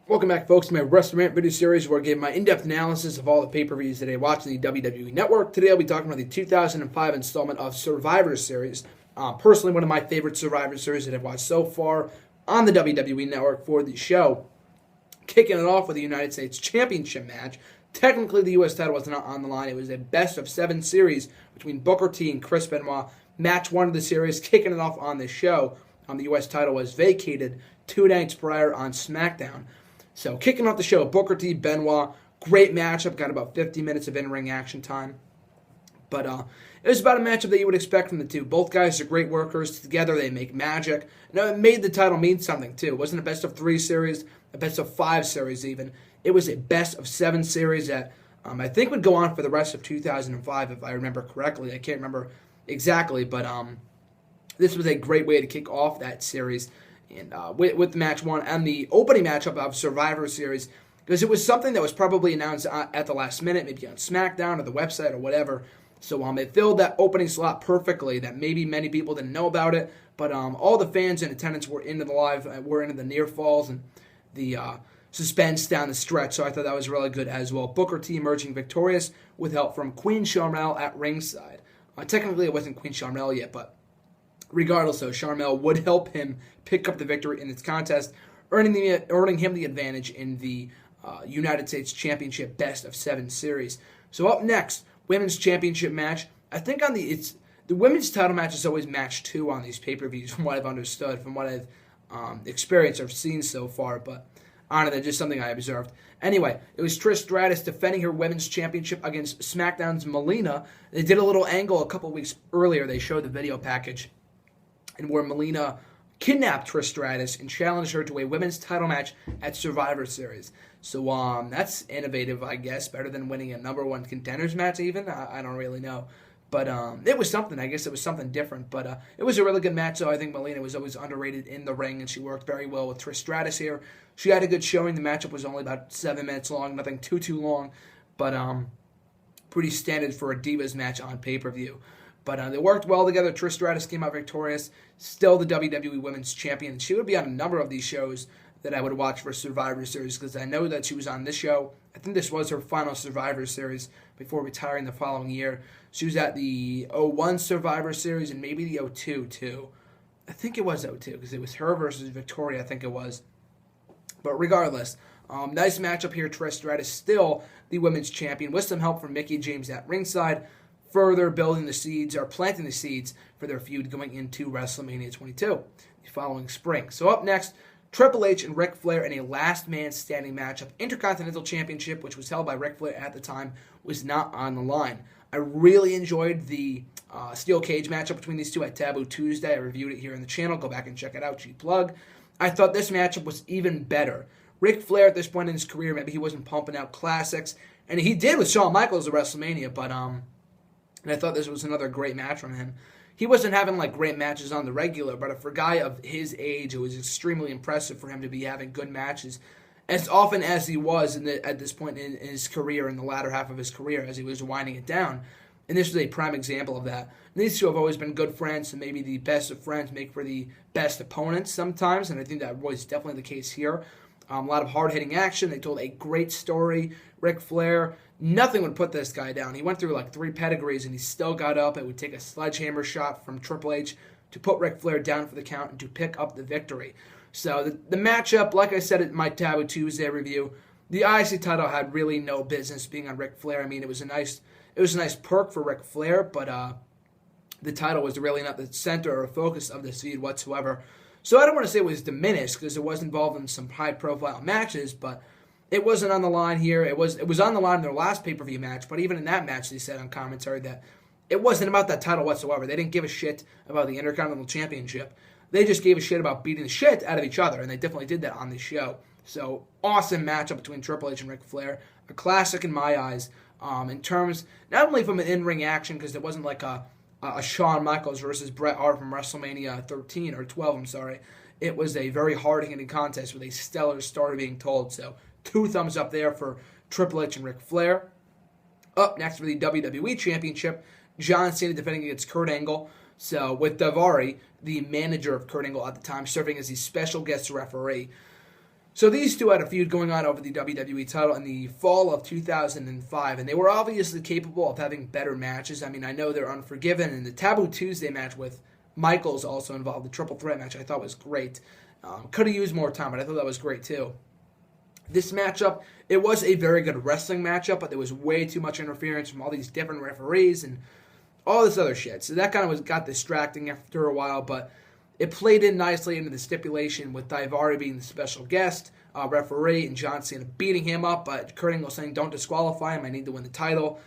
Welcome back, folks, to my WrestleRant video series where I give my in-depth analysis of all the pay-per-views that I watch on the WWE Network. Today I'll be talking about the 2005 installment of Survivor Series. Personally, one of my favorite Survivor Series that I've watched so far on the WWE Network for the show. Kicking it off with the United States Championship match. Technically, the U.S. title was not on the line. It was a best-of-7 series between Booker T and Chris Benoit. Match 1 of the series, kicking it off on the show. The U.S. title was vacated 2 nights prior on SmackDown. So, kicking off the show, Booker T, Benoit, great matchup, got about 50 minutes of in-ring action time. But it was about a matchup that you would expect from the two. Both guys are great workers. Together, they make magic. Now, it made the title mean something, too. It wasn't a best-of-3 series, a best-of-5 series, even. It was a best-of-7 series that I think would go on for the rest of 2005, if I remember correctly. I can't remember exactly, but this was a great way to kick off that series. And with match 1 and the opening matchup of Survivor Series, because it was something that was probably announced at the last minute, maybe on SmackDown or the website or whatever. So it filled that opening slot perfectly. That maybe many people didn't know about it, but all the fans in attendance were into the live, were into the near falls and the suspense down the stretch. So I thought that was really good as well. Booker T emerging victorious with help from Queen Sharmell at ringside. Technically, it wasn't Queen Sharmell yet, but regardless, though, Sharmell would help him pick up the victory in this contest, earning him the advantage in the United States Championship Best-of-7 series. So up next, Women's Championship match. I think the Women's title match is always match 2 on these pay-per-views, from what I've understood, from what I've experienced or seen so far, but I don't know, that's just something I observed. Anyway, it was Trish Stratus defending her Women's Championship against SmackDown's Melina. They did a little angle a couple weeks earlier. They showed the video package, and where Melina kidnapped Trish Stratus and challenged her to a women's title match at Survivor Series. So that's innovative, I guess, better than winning a number 1 contenders match even. I don't really know. But it was something. I guess it was something different. But it was a really good match, so I think Melina was always underrated in the ring, and she worked very well with Trish Stratus here. She had a good showing. The matchup was only about 7 minutes long, nothing too long, but pretty standard for a Divas match on pay-per-view. But they worked well together. Trish Stratus came out victorious, still the WWE Women's Champion. She would be on a number of these shows that I would watch for Survivor Series, because I know that she was on this show. I think this was her final Survivor Series before retiring the following year. She was at the 01 Survivor Series and maybe the 02 too. I think it was 02 because it was her versus Victoria, I think it was. But regardless, nice matchup here. Trish Stratus still the Women's Champion with some help from Mickie James at ringside, further building the seeds, or planting the seeds for their feud going into WrestleMania 22 the following spring. So up next, Triple H and Ric Flair in a last man standing matchup. Intercontinental Championship, which was held by Ric Flair at the time, was not on the line. I really enjoyed the steel cage matchup between these two at Taboo Tuesday. I reviewed it here on the channel. Go back and check it out. Cheap plug. I thought this matchup was even better. Ric Flair at this point in his career, maybe he wasn't pumping out classics, and he did with Shawn Michaels at WrestleMania, but and I thought this was another great match from him. He wasn't having great matches on the regular, but for a guy of his age, it was extremely impressive for him to be having good matches as often as he was at this point in his career, in the latter half of his career, as he was winding it down. And this was a prime example of that. And these two have always been good friends, and maybe the best of friends make for the best opponents sometimes, and I think that was definitely the case here. A lot of hard-hitting action. They told a great story. Ric Flair, nothing would put this guy down. He went through 3 pedigrees, and he still got up. It would take a sledgehammer shot from Triple H to put Ric Flair down for the count and to pick up the victory. So the matchup, like I said in my Taboo Tuesday review, the IC title had really no business being on Ric Flair. I mean, it was a nice perk for Ric Flair, but the title was really not the center or focus of this feud whatsoever. So I don't want to say it was diminished because it was involved in some high-profile matches, but it wasn't on the line here. It was on the line in their last pay-per-view match, but even in that match, they said on commentary that it wasn't about that title whatsoever. They didn't give a shit about the Intercontinental Championship. They just gave a shit about beating the shit out of each other, and they definitely did that on this show. So awesome matchup between Triple H and Ric Flair, a classic in my eyes. In terms not only from an in-ring action, because it wasn't like a Shawn Michaels versus Bret Hart from WrestleMania 13 or 12, I'm sorry. It was a very hard-hitting contest with a stellar story being told. So 2 thumbs up there for Triple H and Ric Flair. Up next for the WWE Championship, John Cena defending against Kurt Angle. So with Daivari, the manager of Kurt Angle at the time, serving as the special guest referee. So these two had a feud going on over the WWE title in the fall of 2005, and they were obviously capable of having better matches. I mean, I know they're Unforgiven, and the Taboo Tuesday match with Michaels also involved the triple threat match. I thought was great. Could have used more time, but I thought that was great too. This matchup, it was a very good wrestling matchup, but there was way too much interference from all these different referees and all this other shit. So that kind of got distracting after a while, but it played in nicely into the stipulation with Daivari being the special guest referee and John Cena beating him up, but Kurt Angle saying, don't disqualify him, I need to win the title.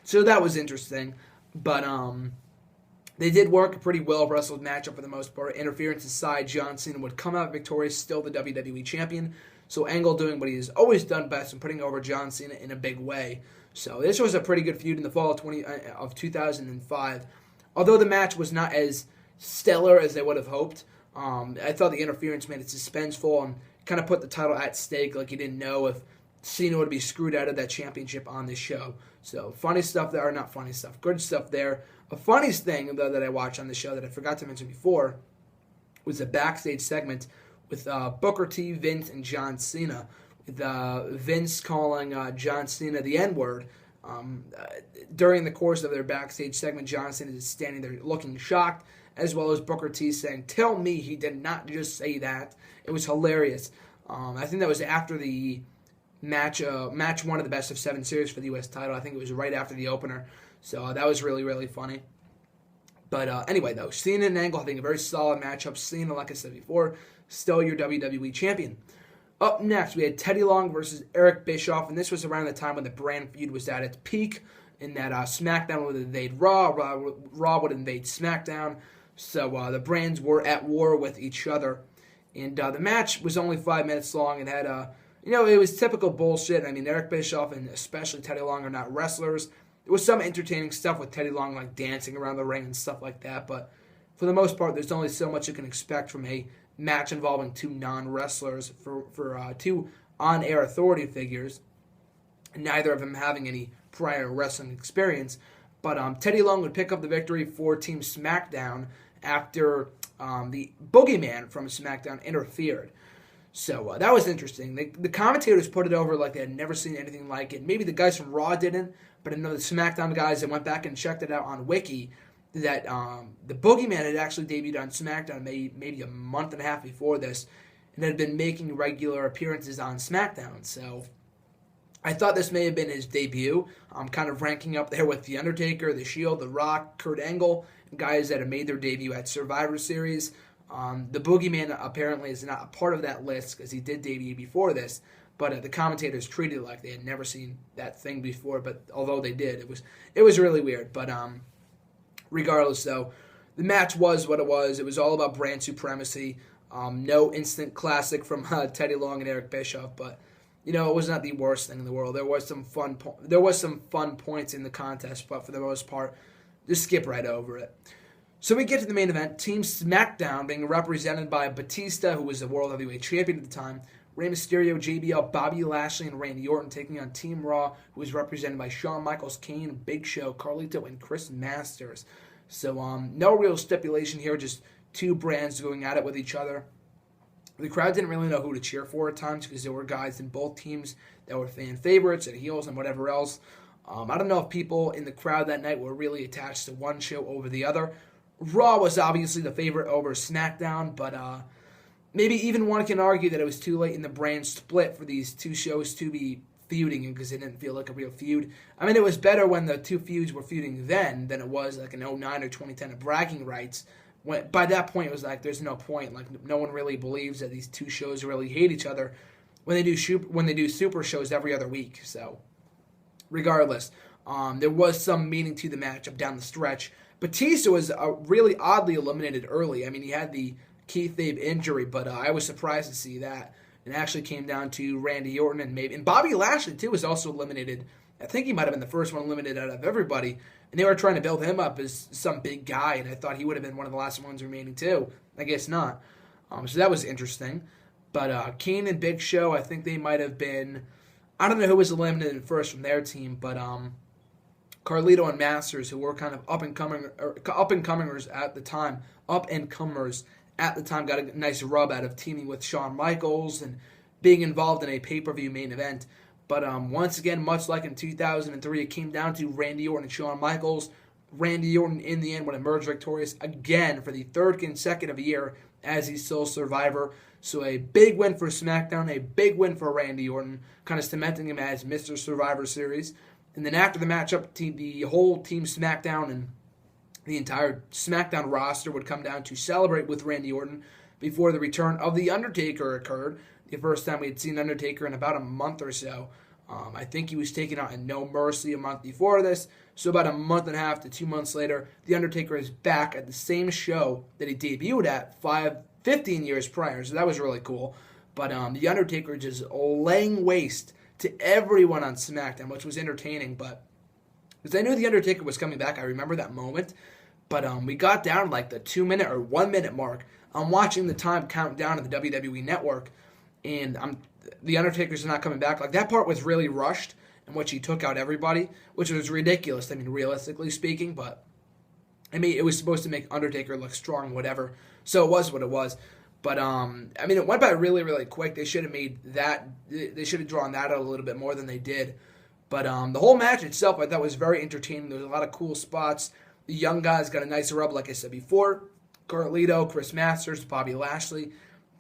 So that was interesting. But they did work a pretty well-wrestled matchup for the most part. Interference aside, John Cena would come out victorious, still the WWE champion. So Angle doing what he has always done best and putting over John Cena in a big way. So this was a pretty good feud in the fall of 2005. Although the match was not as stellar as they would have hoped, I thought the interference made it suspenseful and kind of put the title at stake, like you didn't know if Cena would be screwed out of that championship on this show. So funny stuff there, or not funny stuff, good stuff there. A funny thing, though, that I watched on the show that I forgot to mention before was a backstage segment with Booker T, Vince, and John Cena, with Vince calling John Cena the N-word. During the course of their backstage segment, John Cena is standing there looking shocked, as well as Booker T saying, tell me he did not just say that. It was hilarious. I think that was after the match one of the best of 7 series for the U.S. title. I think it was right after the opener. So that was really, really funny. But anyway, though, Cena and Angle having a very solid matchup. Cena, like I said before, still your WWE champion. Up next, we had Teddy Long versus Eric Bischoff, and this was around the time when the brand feud was at its peak, in that SmackDown would invade Raw, Raw would invade SmackDown. So the brands were at war with each other. And the match was only 5 minutes long and had, it was typical bullshit. I mean, Eric Bischoff and especially Teddy Long are not wrestlers. There was some entertaining stuff with Teddy Long, like dancing around the ring and stuff like that. But for the most part, there's only so much you can expect from a match involving two non-wrestlers for two on-air authority figures, neither of them having any prior wrestling experience. But Teddy Long would pick up the victory for Team SmackDown after the Boogeyman from SmackDown interfered. So that was interesting. The commentators put it over like they had never seen anything like it. Maybe the guys from Raw didn't, but I know the SmackDown guys that went back and checked it out on Wiki, that the Boogeyman had actually debuted on SmackDown maybe a month and a half before this, and had been making regular appearances on SmackDown. So I thought this may have been his debut. I'm kind of ranking up there with The Undertaker, The Shield, The Rock, Kurt Angle, guys that have made their debut at Survivor Series. The Boogeyman apparently is not a part of that list because he did debut before this, but the commentators treated it like they had never seen that thing before. But although they did, it was really weird. But regardless, though, the match was what it was. It was all about brand supremacy. No instant classic from Teddy Long and Eric Bischoff, but it was not the worst thing in the world. There was some fun points in the contest, but for the most part, just skip right over it. So we get to the main event, Team SmackDown being represented by Batista, who was the World Heavyweight Champion at the time, Rey Mysterio, JBL, Bobby Lashley, and Randy Orton taking on Team Raw, who was represented by Shawn Michaels, Kane, Big Show, Carlito, and Chris Masters. So no real stipulation here, just two brands going at it with each other. The crowd didn't really know who to cheer for at times because there were guys in both teams that were fan favorites and heels and whatever else. I don't know if people in the crowd that night were really attached to one show over the other. Raw was obviously the favorite over SmackDown, but maybe even one can argue that it was too late in the brand split for these two shows to be feuding because it didn't feel like a real feud. I mean, it was better when the two feuds were feuding then than it was like in 09 or 2010 of bragging rights. By that point, it was like there's no point. Like no one really believes that these two shows really hate each other when they do super shows every other week. So regardless, there was some meaning to the matchup down the stretch. Batista was really oddly eliminated early. I mean, he had the kayfabe injury, but I was surprised to see that. It actually came down to Randy Orton and Bobby Lashley too was also eliminated. I think he might have been the first one eliminated out of everybody, and they were trying to build him up as some big guy, and I thought he would have been one of the last ones remaining too. I guess not. So that was interesting. But Kane and Big Show, I think they might have been. I don't know who was eliminated first from their team, but Carlito and Masters, who were kind of up and comers at the time, got a nice rub out of teaming with Shawn Michaels and being involved in a pay-per-view main event. But once again, much like in 2003, it came down to Randy Orton and Shawn Michaels. Randy Orton, in the end, would emerge victorious again for the third consecutive year as he's still Survivor. So a big win for SmackDown, a big win for Randy Orton, kind of cementing him as Mr. Survivor Series. And then after the matchup, the whole Team SmackDown and the entire SmackDown roster would come down to celebrate with Randy Orton before the return of The Undertaker occurred. The first time we had seen Undertaker in about a month or so. I think he was taken out in No Mercy a month before this. So about a month and a half to 2 months later, The Undertaker is back at the same show that he debuted at 15 years prior. So that was really cool. But The Undertaker just laying waste to everyone on SmackDown, which was entertaining. But because I knew The Undertaker was coming back, I remember that moment. But we got down like the 2-minute or 1 minute mark. I'm watching the time count down on the WWE Network, and The Undertaker's not coming back. Like, that part was really rushed, in which he took out everybody, which was ridiculous. I mean, realistically speaking, but I mean, it was supposed to make Undertaker look strong, whatever. So it was what it was. But I mean, it went by really, really quick. They should have made that. They should have drawn that out a little bit more than they did. But the whole match itself, I thought, was very entertaining. There was a lot of cool spots. The young guys got a nice rub, like I said before. Carlito, Chris Masters, Bobby Lashley,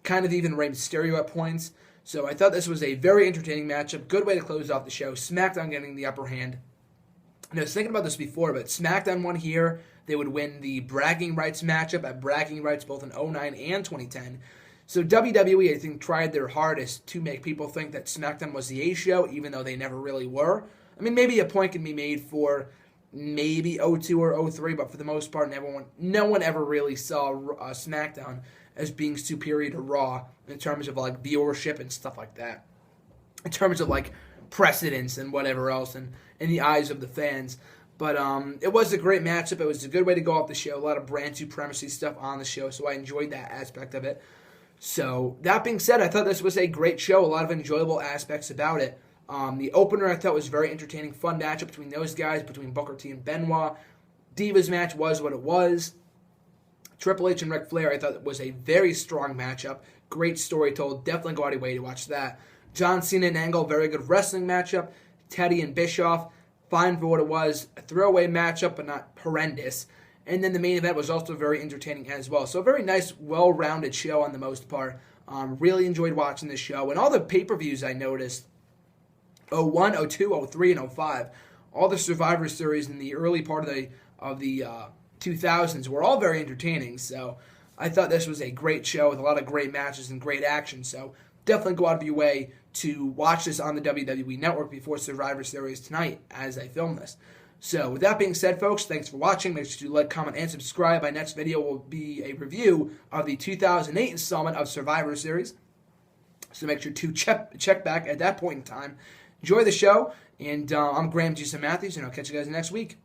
kind of even Rey Mysterio at points. So I thought this was a very entertaining matchup. Good way to close off the show. SmackDown getting the upper hand. And I was thinking about this before, but SmackDown won here. They would win the bragging rights matchup at bragging rights both in 2009 and 2010. So WWE, I think, tried their hardest to make people think that SmackDown was the A show, even though they never really were. I mean, maybe a point can be made for maybe 02 or 03, but for the most part, no one ever really saw SmackDown as being superior to Raw in terms of like viewership and stuff like that. In terms of like precedence and whatever else, and in the eyes of the fans. But it was a great matchup. It was a good way to go off the show. A lot of brand supremacy stuff on the show, so I enjoyed that aspect of it. So that being said, I thought this was a great show. A lot of enjoyable aspects about it. The opener I thought was very entertaining, fun matchup between those guys, between Booker T and Benoit. Divas match was what it was. Triple H and Ric Flair I thought was a very strong matchup. Great story told. Definitely go out of your way to watch that. John Cena and Angle, very good wrestling matchup. Teddy and Bischoff, fine for what it was. A throwaway matchup, but not horrendous. And then the main event was also very entertaining as well. So a very nice, well-rounded show on the most part. Really enjoyed watching this show. And all the pay-per-views I noticed, 01, 02, 03, and 05, all the Survivor Series in the early part of the 2000s were all very entertaining. So I thought this was a great show with a lot of great matches and great action. So definitely go out of your way to watch this on the WWE Network before Survivor Series tonight as I film this. So with that being said, folks, thanks for watching. Make sure to like, comment, and subscribe. My next video will be a review of the 2008 installment of Survivor Series. So make sure to check back at that point in time. Enjoy the show, and I'm Graham Jason Matthews, and I'll catch you guys next week.